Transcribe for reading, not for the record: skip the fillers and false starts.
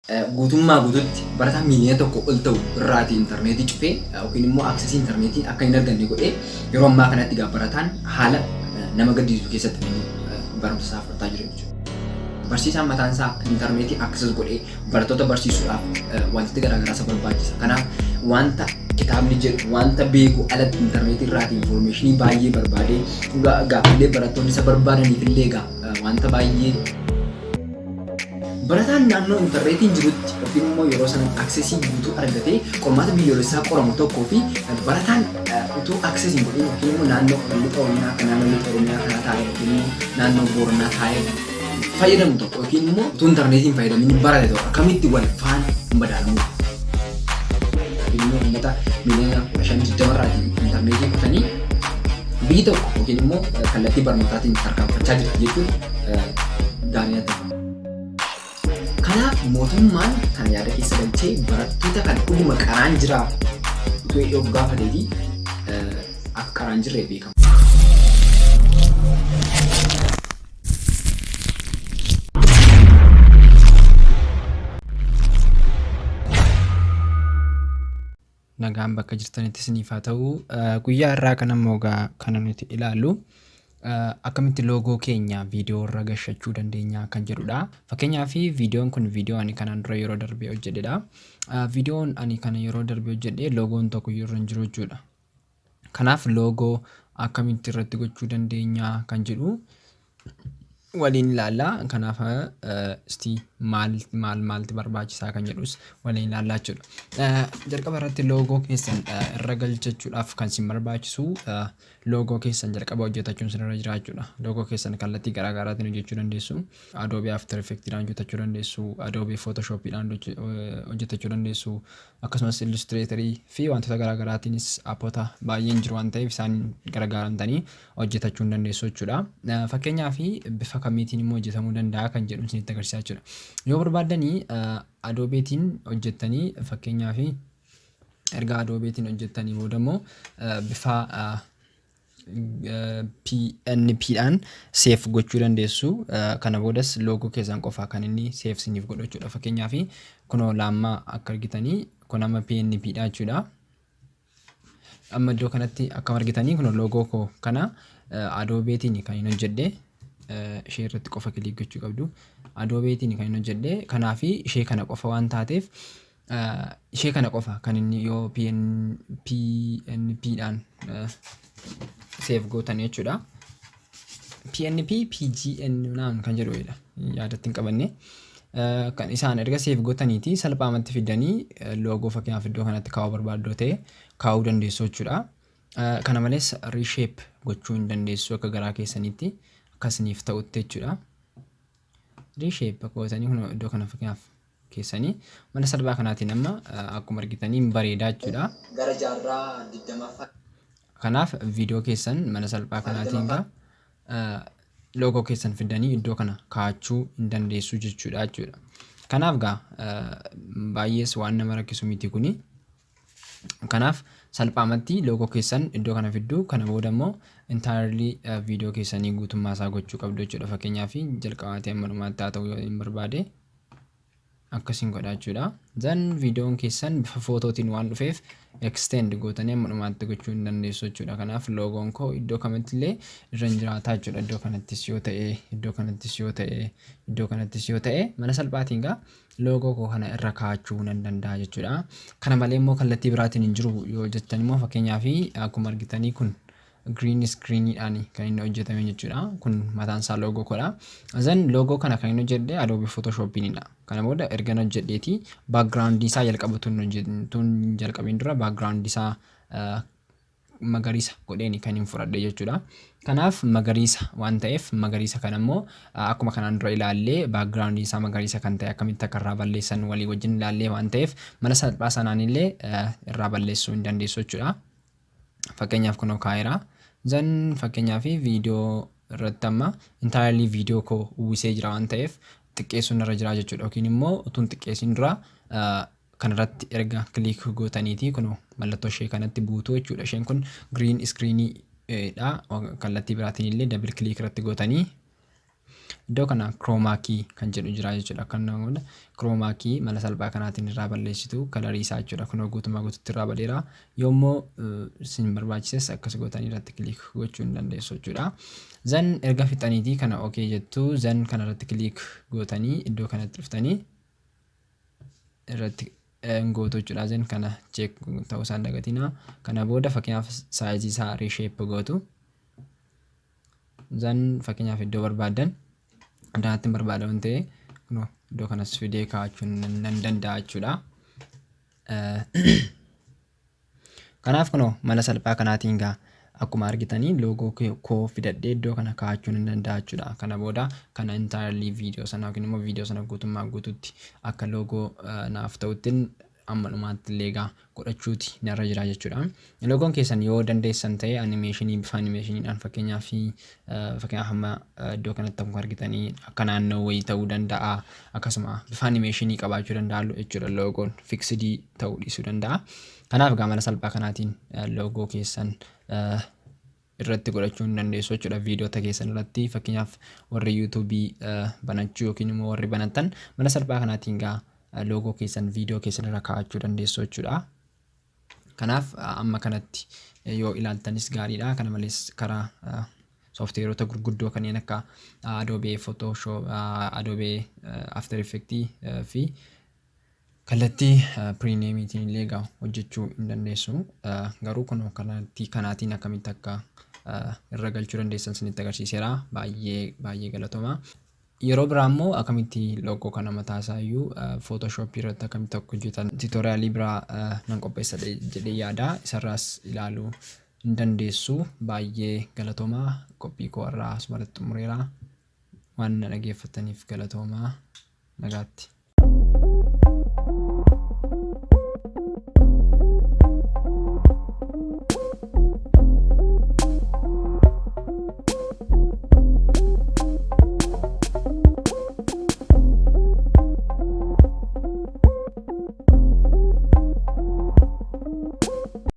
guutummaa guututti barataa miiliyoona tokko ol ta'u irraati intarneetii cufee yookiin immoo aksesii intarneetii akka hin arganne godhee yeroo ammaa kanatti gaa barataan haala nama gaddisiisu keessatti barumsa isaa fudhataa jira jechuudha. Barsiisaan mataan isaa intarneetii akses godhee barattoota barsiisuudhaaf wantoota garaagaraa isa barbaachisa. Kanaaf wanta kitaabni jedhu wanta beeku alatti intarneetii irraati infoormeeshinii baay'ee barbaadee gaaffilee barattoonni isa barbaadaniif illee wanta baay'ee barataan naannoo intarneetiin jirutti yookiin immoo yeroo sana aksesii guutuu argatee qormaata biyyoolessaa qoramu tokkoo fi barataan utuu aksesii godhin yookiin immoo naannoo lixa Oromiyaa akka naannoo lixa Oromiyaa kanaa taa'ee yookiin immoo naannoo Booranaa taa'ee fayyadamu tokko yookiin immoo utuu intarneetiin fayyadamin barate tokko akkamitti wal faana hin madaalamu. Yookiin immoo uummata miiliyoona 520 irraatii intarneetii kutanii biyyi tokko yookiin immoo kallattii barnootaatiin tarkaanfachaa jirti jechuun gaarii ta'e. Kanaaf mootummaan kan yaada keessa galchee barattoota kan dhuguma qaraan jiraaf utuu yoo gaafateetii akka qaraan jirree beekamu. Nagaan bakka jirtanitti isiniif haa ta'u. Guyyaa irraa kan ammoo kan nuti ilaallu akkamitti loogoo keenya viidiyoo irra gashachuu dandeenya kan jedhudha. Fakkeenyaaf viidiyoon kun viidiyoo ani kanaan dura yeroo darbee hojjedhedha. Viidiyoon ani kana yeroo darbee hojjedhe loogoon tokko irra hin jiru jechuudha. Kanaaf loogoo akkamitti irratti gochuu dandeenya kan jedhu waliin ilaalla. Kanaaf maalti barbaachisaa kan jedhus waliin ilaallaa jechuudha. Jalqaba irratti loogoo keessan irra galchachuudhaaf kan isin barbaachisu loogoo keessan jalqaba hojjetachuun isinirra jira jechuudha. Loogoo keessan kallattii garaa garaatiin hojjechuu dandeessu. Adobe After Effectsdhaan hojjetachuu dandeessu. Adobe Photoshopdhaan hojjetachuu dandeessu. Akkasumas Illustratorii fi wantoota garaa garaatiinis appota baay'een jiru waan ta'eef isaan gargaaramtanii hojjetachuu dandeessu jechuudha. Fakkeenyaaf bifa kamiitiin immoo hojjetamuu danda'a kan jedhu isinitti agarsiisaa jechuudha. Yoo barbaadanii Adobeetiin hojjettanii fakkeenyaaf erga Adobeetiin hojjettanii booda immoo bifa PNPdhaan seef gochuu dandeessu. Kana boodas loogoo keessan qofaa kan inni seef siniif godhu jechuudha. Fakkeenyaaf kunoo laammaa akka argitanii kun amma PNPdha jechuudha. Amma iddoo kanatti akka argitanii kunoo loogoo koo kana Adobeetiin kan inni hojjedhe. Ishee irratti qofa kilik gochuu qabdu. Adobeetiin kan inni hojjedhe. Kanaaf ishee kana qofa waan taateef ishee kana qofa kan inni yoo PNPdhaan seef gootan jechuudha. PNP PGN kan jedhudha. Yaadatti hin qabanne. Kan isaan erga seef gootaniiti salphaamatti fidanii loogoo fakkeenyaaf iddoo kanatti kaa'uu barbaaddu ta'e kaa'uu dandeessu jechuudha. Kana malees reshape gochuu hin dandeessu akka garaa keessaniitti akkasiniif ta'utti jechuudha. Reshape gootanii kun iddoo kana fakkeenyaaf keessanii mana salphaa kanaatiin amma akkuma argitanii bareedaa jechuudha. Gara jaarraa 20ffaa. Kanaaf viidiyoo keessan mana salphaa kanaatiin loogoo keessan fidanii iddoo kana kaa'achuu hin dandeessu jechuudha. Kanaaf baay'ees waan nama rakkisu miti kuni. Kanaaf salphaamatti loogoo keessan iddoo kana fidduu kana booda immoo entirely viidiyoo keessanii guutummaa isaa gochuu qabdu jechuudha. Fakkeenyaaf jalqabaatee amma dhumaatti haa ta'u yoo hin barbaade akkasiin godhaa jechuudha. Zan viidiyoon keessan bifa footootiin waan dhufeef extend gootanii amma dhumaatti gochuu hin dandeessu jechuudha. Kanaaf loogoon koo iddoo kamittillee irra hin jiraataa jechuudha. Iddoo kanattis yoo ta'e, iddoo kanattis yoo ta'e, iddoo kanattis yoo ta'e mana salphaatiin loogoo koo kana irra kaa'achuu nan danda'a jechuudha. Kana malee immoo kallattii biraatiin hin jiru yoo jettan immoo fakkeenyaaf akkuma argitanii kun green screenidhaan kan inni hojjetame jechuudha. Kun mataan isaa loogoo koodha. Zan loogoo kana kan inni hojjedhe Adobe Photoshopidha. Kana booda erga hojjedheeti background isaa jalqabatuun jalqabeen dura background isaa magariisa godheeni kan hin fudhadhe jechuudha. Kanaaf magariisa waan ta'eef magariisa kana immoo akkuma kanaan dura ilaallee background isaa magariisa kan ta'e akkamitti akka irraa balleessan walii wajjin ilaallee waan ta'eef mana salphaa sanaan illee irraa balleessuu hin dandeessu jechuudha. Fakkeenyaaf kunoo kaa'eera. Zan fakkeenyaaf viidiyoo irratti amma entirely viidiyoo koo uwwisee jira waan ta'eef xiqqeessuun irra jira jechuudha. Yookiin immoo utuu hin xiqqeessin dura kanarratti erga kilik gootaniiti kunoo mallattoo ishee kanatti buutuu jechuudha. Isheen kun green screenidha. Kallattii biraatiin illee double click irratti gootanii Iddoo kana chroma key kan jedhu jira jechuudha. Kan namoonni chroma key mala salphaa kanaatiin irraa balleessitu kalarii isaa jechuudha. Kun guutummaa guutuutti irraa badeera. Yoommoo isin barbaachises akkas gootanii irratti kilik gochuu hin dandeessu jechuudha. Zan erga fixaniitii kana okay jettu zan kana irratti kilik gootanii iddoo kanatti dhuftanii irratti gootu jechuudha. Zan kana check ta'uu isaan dagatina. Kana booda fakkeenyaaf saayizii isaa reshape gootu. Zan fakkeenyaaf iddoo barbaadan addaatti barbaadamu ta'e iddoo kanas fidee kaa'achuun nan danda'a jechuudha. Kanaaf kunoo mala salphaa kanaatiin gaa akkuma argitanii loogoo koo fidadhee iddoo kana kaa'achuun nan danda'a jechuudha. Kana booda kana entirely viidiyoo sana yookiin immoo viidiyoo sana guutummaa guutuutti akka loogoo naaf ta'utti amma dhumaatti illee gaa godhachuuti narra jira jechuudha. Loogoon keessan yoo dandeessan ta'e animeeshinii bifa animeeshiniidhaan fakkeenyaaf amma iddoo kanatti akkuma argitanii akka naannoo wayii ta'uu danda'a. Akkasuma bifa animeeshinii qabaachuu danda'a jechuudha. Loogoon fiksidii ta'uu dhiisuu danda'a. Kanaaf gaa mala salphaa kanaatiin loogoo keessan irratti godhachuu hin dandeessu jechuudha. Viidiyoota keessan irratti fakkeenyaaf warri yuutuubii banachuu yookiin immoo warri banatan mala salphaa kanaatiin gaa loogoo keessan viidiyoo keessan irra kaa'achuu dandeessu jechuudha. Kanaaf amma kanatti yoo ilaaltanis gaariidha. Kana malees karaa sooftiweerota gurguddoo kanneen akka Adobe Photoshop, Adobe After Effects fi kallattii Premiereetiin illee gaa hojjechuu hin dandeessu. Garuu kun kanaatiin akkamitti akka irra galchuu dandeessan isinitti agarsiiseera. Baay'ee galatooma. Yeroo biraa immoo akkamitti loogoo kana mataa isaa iyyuu Photoshop irratti akkamitti akka hojjetan tuutoriyaalii biraa nan qopheessa jedhee yaada. Isarraas ilaaluu hin dandeessu. Baay'ee galatooma. Qophii koo irraa asumarratti xumureera. Waan na dhaggeeffataniif galatooma. Nagaatti.